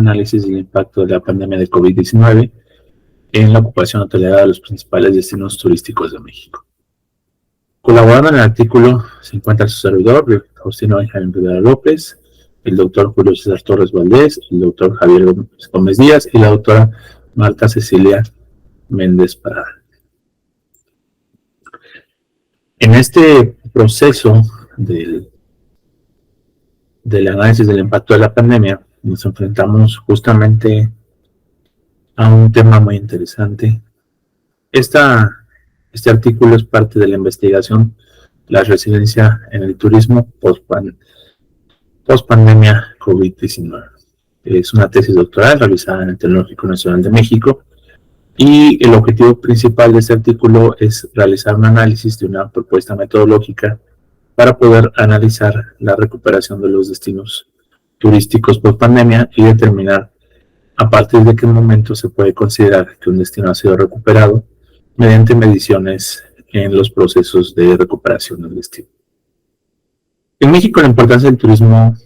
análisis del impacto de la pandemia de COVID-19 en la ocupación hotelera de los principales destinos turísticos de México. Colaborando en el artículo se encuentra su servidor, Faustino Benjamín Rivera López, el doctor Julio César Torres Valdés, el doctor Javier Gómez Díaz y la doctora Marta Cecilia Méndez Parada. En este proceso del análisis del impacto de la pandemia, nos enfrentamos justamente a un tema muy interesante. Este artículo es parte de la investigación La resiliencia en el turismo post-pandemia COVID-19. Es una tesis doctoral realizada en el Tecnológico Nacional de México y el objetivo principal de este artículo es realizar un análisis de una propuesta metodológica para poder analizar la recuperación de los destinos turísticos post-pandemia y determinar a partir de qué momento se puede considerar que un destino ha sido recuperado mediante mediciones en los procesos de recuperación del destino. En México la importancia del turismo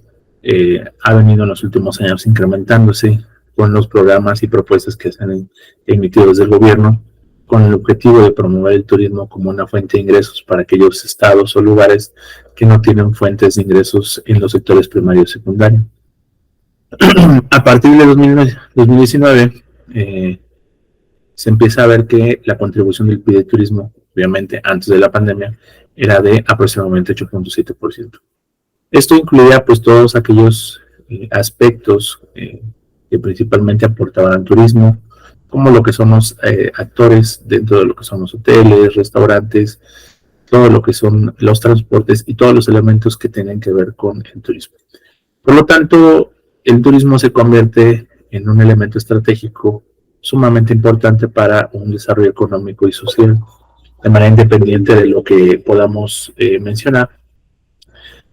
ha venido en los últimos años incrementándose con los programas y propuestas que se han emitido desde el gobierno con el objetivo de promover el turismo como una fuente de ingresos para aquellos estados o lugares que no tienen fuentes de ingresos en los sectores primario y secundario. A partir de 2019 se empieza a ver que la contribución del PIB de turismo, obviamente antes de la pandemia, era de aproximadamente 8.7%. Esto incluía pues todos aquellos aspectos que principalmente aportaban al turismo, como lo que son los actores dentro de lo que son los hoteles, restaurantes, todo lo que son los transportes y todos los elementos que tienen que ver con el turismo. Por lo tanto, el turismo se convierte en un elemento estratégico sumamente importante para un desarrollo económico y social, de manera independiente de lo que podamos mencionar.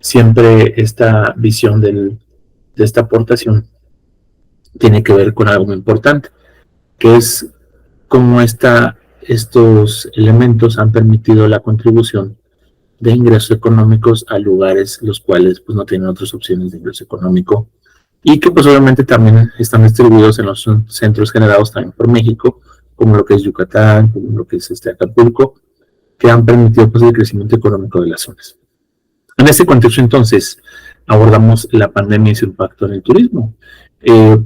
Siempre esta visión de esta aportación tiene que ver con algo muy importante, que es cómo estos elementos han permitido la contribución de ingresos económicos a lugares los cuales pues, no tienen otras opciones de ingreso económico y que pues obviamente también están distribuidos en los centros generados también por México, como lo que es Yucatán, como lo que es Acapulco, que han permitido pues, el crecimiento económico de las zonas. En este contexto entonces abordamos la pandemia y su impacto en el turismo.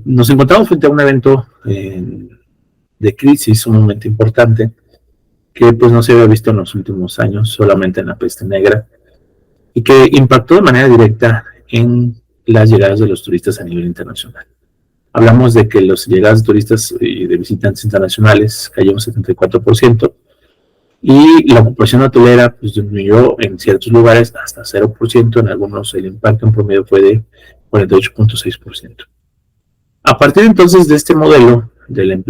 Nos encontramos frente a un evento de crisis sumamente importante que pues no se había visto en los últimos años, solamente en la peste negra, y que impactó de manera directa en las llegadas de los turistas a nivel internacional. Hablamos de que las llegadas de turistas y de visitantes internacionales cayó un 74%, y la ocupación hotelera pues, disminuyó en ciertos lugares hasta 0%, en algunos el impacto en promedio fue de 48.6%. A partir entonces de este modelo, del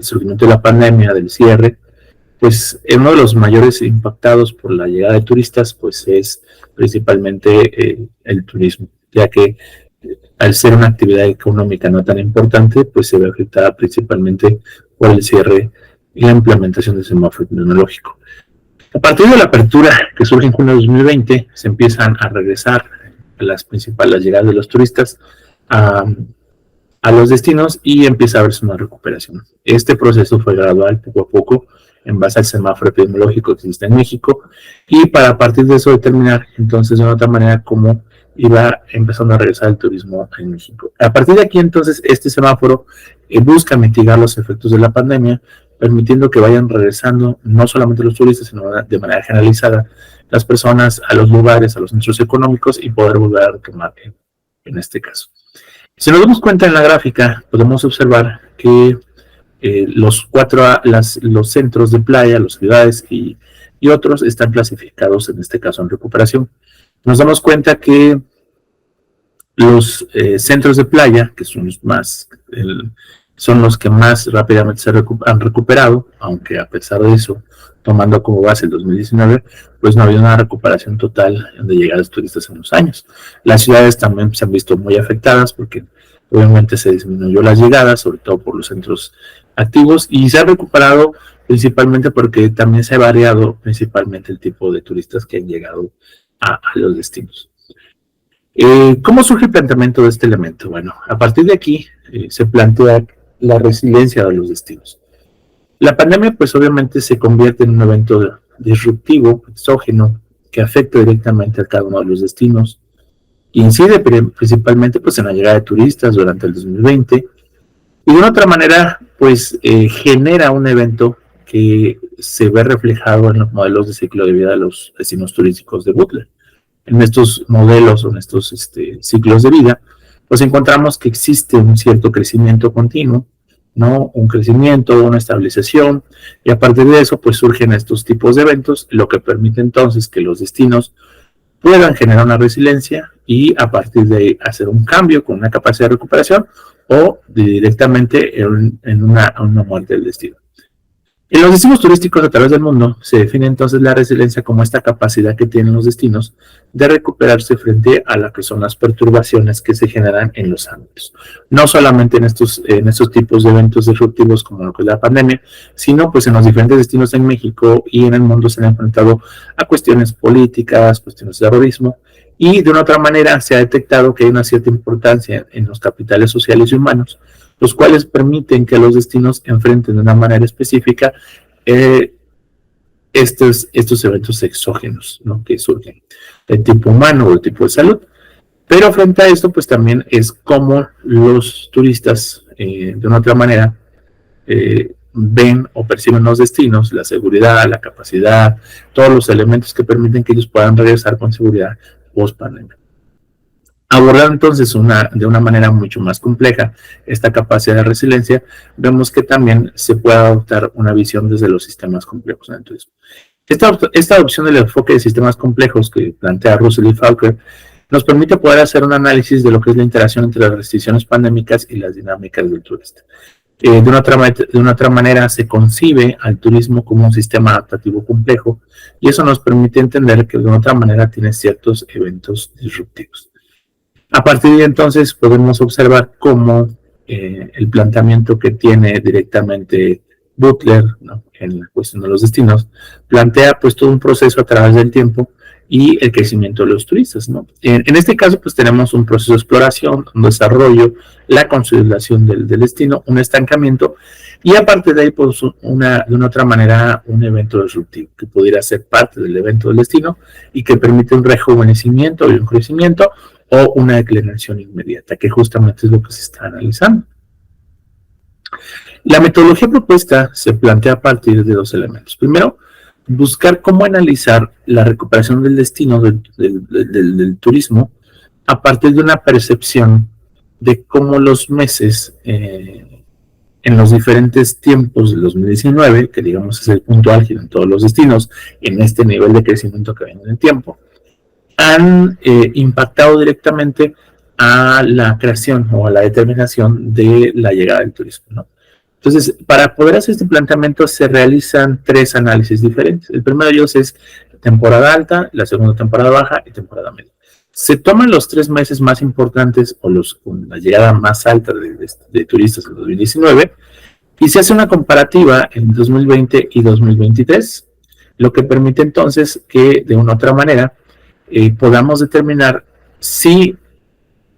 surgimiento de la pandemia, del cierre, pues uno de los mayores impactados por la llegada de turistas pues es principalmente el turismo, ya que al ser una actividad económica no tan importante, pues se ve afectada principalmente por el cierre y la implementación del semáforo epidemiológico. A partir de la apertura que surge en junio de 2020, se empiezan a regresar las llegadas de los turistas a los destinos y empieza a verse una recuperación. Este proceso fue gradual, poco a poco, en base al semáforo epidemiológico que existe en México, y para a partir de eso determinar entonces de una otra manera cómo iba empezando a regresar el turismo en México. A partir de aquí entonces este semáforo busca mitigar los efectos de la pandemia, permitiendo que vayan regresando no solamente los turistas, sino de manera generalizada las personas a los lugares, a los centros económicos y poder volver a retomar en este caso. Si nos damos cuenta en la gráfica, podemos observar que los centros de playa, las ciudades y otros están clasificados en este caso en recuperación. Nos damos cuenta que los centros de playa, que son los que más rápidamente se han recuperado, aunque a pesar de eso, tomando como base el 2019, pues no ha habido una recuperación total de llegadas turistas en los años. Las ciudades también se han visto muy afectadas porque obviamente se disminuyó las llegadas, sobre todo por los centros activos, y se ha recuperado principalmente porque también se ha variado principalmente el tipo de turistas que han llegado a los destinos. ¿Cómo surge el planteamiento de este elemento? Bueno, a partir de aquí se plantea la resiliencia de los destinos. La pandemia, pues obviamente se convierte en un evento disruptivo, exógeno, que afecta directamente a cada uno de los destinos. Incide principalmente pues, en la llegada de turistas durante el 2020 y de una otra manera, pues genera un evento que se ve reflejado en los modelos de ciclo de vida de los destinos turísticos de Butler. En estos modelos o en estos ciclos de vida, pues encontramos que existe un cierto crecimiento continuo, ¿no? Un crecimiento, una estabilización, y a partir de eso, pues surgen estos tipos de eventos, lo que permite entonces que los destinos puedan generar una resiliencia y a partir de ahí hacer un cambio con una capacidad de recuperación o directamente en una muerte del destino. En los destinos turísticos a través del mundo se define entonces la resiliencia como esta capacidad que tienen los destinos de recuperarse frente a lo que son las perturbaciones que se generan en los ámbitos. No solamente en estos tipos de eventos disruptivos como lo que es la pandemia, sino pues en los diferentes destinos en México y en el mundo se han enfrentado a cuestiones políticas, cuestiones de terrorismo, y de una otra manera se ha detectado que hay una cierta importancia en los capitales sociales y humanos, los cuales permiten que los destinos enfrenten de una manera específica estos eventos exógenos, ¿no? Que surgen de tipo humano o de tipo de salud. Pero frente a esto, pues también es como los turistas, de una otra manera, ven o perciben los destinos, la seguridad, la capacidad, todos los elementos que permiten que ellos puedan regresar con seguridad post pandemia. Abordar entonces de una manera mucho más compleja esta capacidad de resiliencia, vemos que también se puede adoptar una visión desde los sistemas complejos en el turismo. Esta adopción del enfoque de sistemas complejos que plantea Russell y Falker nos permite poder hacer un análisis de lo que es la interacción entre las restricciones pandémicas y las dinámicas del turista. De una otra manera se concibe al turismo como un sistema adaptativo complejo y eso nos permite entender que de una otra manera tiene ciertos eventos disruptivos. A partir de entonces podemos observar cómo el planteamiento que tiene directamente Butler, ¿no? En la cuestión de los destinos, plantea pues todo un proceso a través del tiempo y el crecimiento de los turistas, ¿no? En este caso pues tenemos un proceso de exploración, un desarrollo, la consolidación del destino, un estancamiento y aparte de ahí pues de una otra manera un evento disruptivo que pudiera ser parte del evento del destino y que permite un rejuvenecimiento y un crecimiento o una declinación inmediata, que justamente es lo que se está analizando. La metodología propuesta se plantea a partir de dos elementos. Primero, buscar cómo analizar la recuperación del destino del turismo a partir de una percepción de cómo los meses en los diferentes tiempos del 2019, que digamos es el punto álgido en todos los destinos, en este nivel de crecimiento que viene en el tiempo, han impactado directamente a la creación o a la determinación de la llegada del turismo, ¿no? Entonces, para poder hacer este planteamiento se realizan tres análisis diferentes. El primero de ellos es temporada alta, la segunda temporada baja y temporada media. Se toman los 3 meses más importantes o con la llegada más alta de turistas en 2019 y se hace una comparativa en 2020 y 2023, lo que permite entonces que de una u otra manera podamos determinar si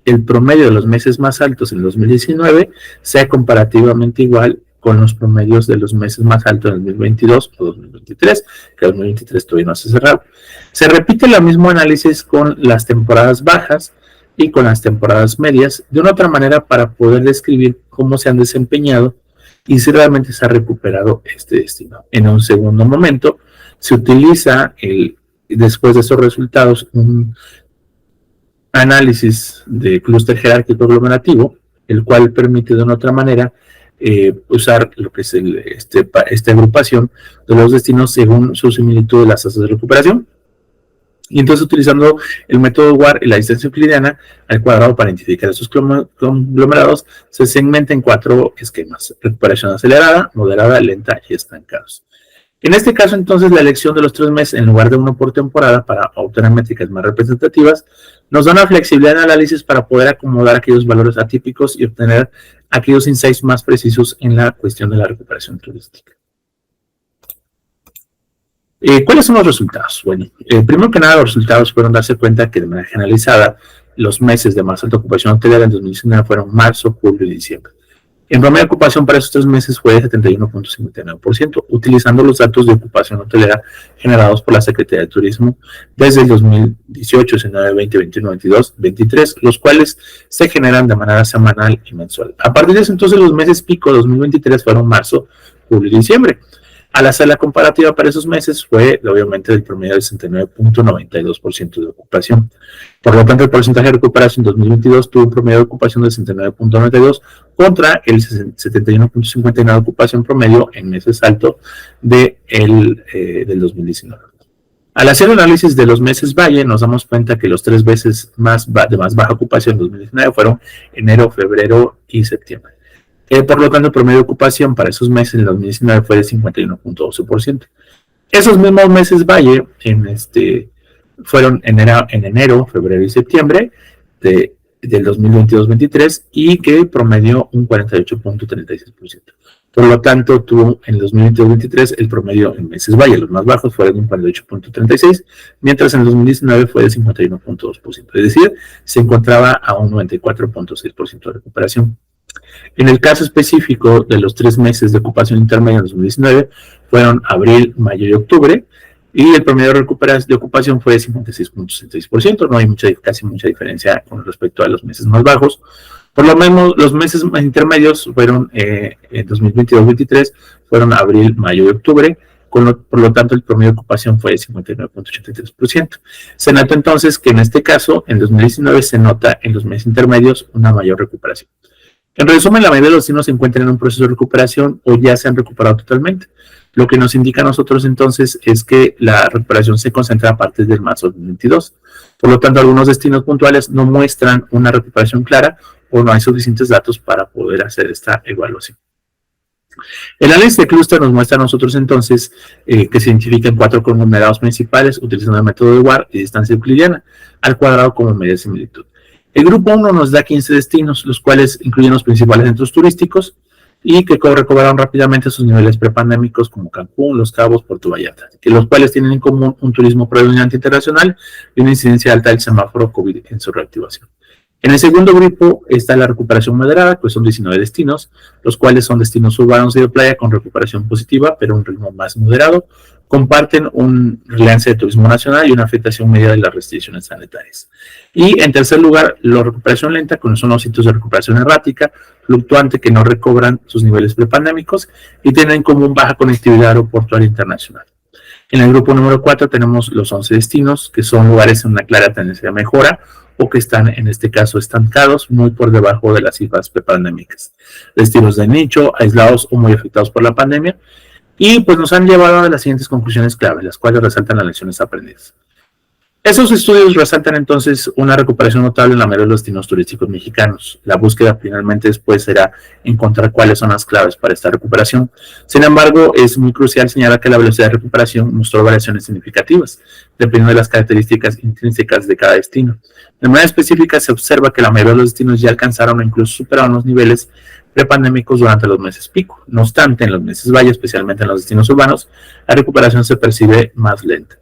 el promedio de los meses más altos en 2019 sea comparativamente igual con los promedios de los meses más altos en 2022 o 2023, que 2023 todavía no se ha cerrado. Se repite el mismo análisis con las temporadas bajas y con las temporadas medias, de una otra manera para poder describir cómo se han desempeñado y si realmente se ha recuperado este destino. En un segundo momento, se utiliza después de esos resultados un análisis de clúster jerárquico aglomerativo, el cual permite de una otra manera usar lo que es esta agrupación de los destinos según su similitud de las tasas de recuperación. Y entonces utilizando el método WAR y la distancia euclidiana al cuadrado para identificar esos conglomerados, se segmenta en 4 esquemas: recuperación acelerada, moderada, lenta y estancados. En este caso, entonces, la elección de los 3 meses en lugar de 1 por temporada para obtener métricas más representativas nos da una flexibilidad de análisis para poder acomodar aquellos valores atípicos y obtener aquellos insights más precisos en la cuestión de la recuperación turística. ¿Cuáles son los resultados? Bueno, primero que nada, los resultados fueron darse cuenta que de manera generalizada los meses de más alta ocupación hotelera en 2019 fueron marzo, julio y diciembre. En promedio de ocupación para esos 3 meses fue de 71.59%, utilizando los datos de ocupación hotelera generados por la Secretaría de Turismo desde el 2018, 19, 20, 21, 22, 23, los cuales se generan de manera semanal y mensual. A partir de ese entonces, los meses pico de 2023 fueron marzo, julio y diciembre. Al hacer la comparativa para esos meses fue obviamente del promedio del 69.92% de ocupación. Por lo tanto, el porcentaje de recuperación en 2022 tuvo un promedio de ocupación del 69.92 contra el 71.59 de ocupación promedio en meses alto del 2019. Al hacer el análisis de los meses valle, nos damos cuenta que los 3 meses de más baja ocupación en 2019 fueron enero, febrero y septiembre. Por lo tanto, el promedio de ocupación para esos meses en el 2019 fue de 51.12%. Esos mismos meses valle fueron en enero, febrero y septiembre del 2022-23 y que promedió un 48.36%. Por lo tanto, tuvo en el 2022-23 el promedio en meses valle, los más bajos fueron un 48.36%, mientras en el 2019 fue de 51.2%. Es decir, se encontraba a un 94.6% de recuperación. En el caso específico de los 3 meses de ocupación intermedia en 2019 fueron abril, mayo y octubre, y el promedio de ocupación fue de 56.66%, no hay casi mucha diferencia con respecto a los meses más bajos. Por lo menos los meses más intermedios fueron en 2022-23, fueron abril, mayo y octubre, por lo tanto el promedio de ocupación fue de 59.83%. Se nota entonces que en este caso, en 2019 se nota en los meses intermedios una mayor recuperación. En resumen, la mayoría de los destinos se encuentran en un proceso de recuperación o ya se han recuperado totalmente. Lo que nos indica a nosotros entonces es que la recuperación se concentra a partir del marzo de 2022. Por lo tanto, algunos destinos puntuales no muestran una recuperación clara o no hay suficientes datos para poder hacer esta evaluación. El análisis de clúster nos muestra a nosotros entonces que se identifican 4 conglomerados principales utilizando el método de Ward y distancia euclidiana al cuadrado como medida de similitud. El grupo 1 nos da 15 destinos, los cuales incluyen los principales centros turísticos y que recobraron rápidamente sus niveles prepandémicos como Cancún, Los Cabos, Puerto Vallarta, los cuales tienen en común un turismo predominante internacional y una incidencia alta del semáforo COVID en su reactivación. En el segundo grupo está la recuperación moderada, pues son 19 destinos, los cuales son destinos urbanos y de playa con recuperación positiva, pero un ritmo más moderado. Comparten un relance de turismo nacional y una afectación media de las restricciones sanitarias. Y en tercer lugar, la recuperación lenta, con son los sitios de recuperación errática, fluctuante, que no recobran sus niveles prepandémicos y tienen en común baja conectividad aeroportuaria internacional. En el grupo número 4 tenemos los 11 destinos, que son lugares en una clara tendencia de mejora o que están, en este caso, estancados muy por debajo de las cifras prepandémicas. Destinos de nicho, aislados o muy afectados por la pandemia, y pues nos han llevado a las siguientes conclusiones clave, las cuales resaltan las lecciones aprendidas. Esos estudios resaltan entonces una recuperación notable en la mayoría de los destinos turísticos mexicanos. La búsqueda finalmente después será encontrar cuáles son las claves para esta recuperación. Sin embargo, es muy crucial señalar que la velocidad de recuperación mostró variaciones significativas, dependiendo de las características intrínsecas de cada destino. De manera específica, se observa que la mayoría de los destinos ya alcanzaron o incluso superaron los niveles prepandémicos durante los meses pico. No obstante, en los meses valle, especialmente en los destinos urbanos, la recuperación se percibe más lenta.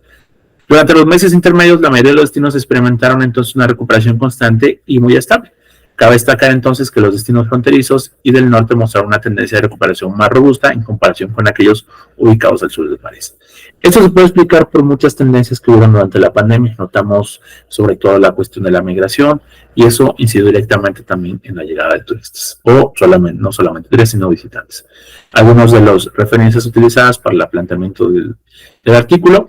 Durante los meses intermedios, la mayoría de los destinos experimentaron entonces una recuperación constante y muy estable. Cabe destacar entonces que los destinos fronterizos y del norte mostraron una tendencia de recuperación más robusta en comparación con aquellos ubicados al sur del país. Esto se puede explicar por muchas tendencias que hubieron durante la pandemia. Notamos sobre todo la cuestión de la migración y eso incidió directamente también en la llegada de turistas, o no solamente turistas, sino visitantes. Algunos de las referencias utilizadas para el planteamiento del artículo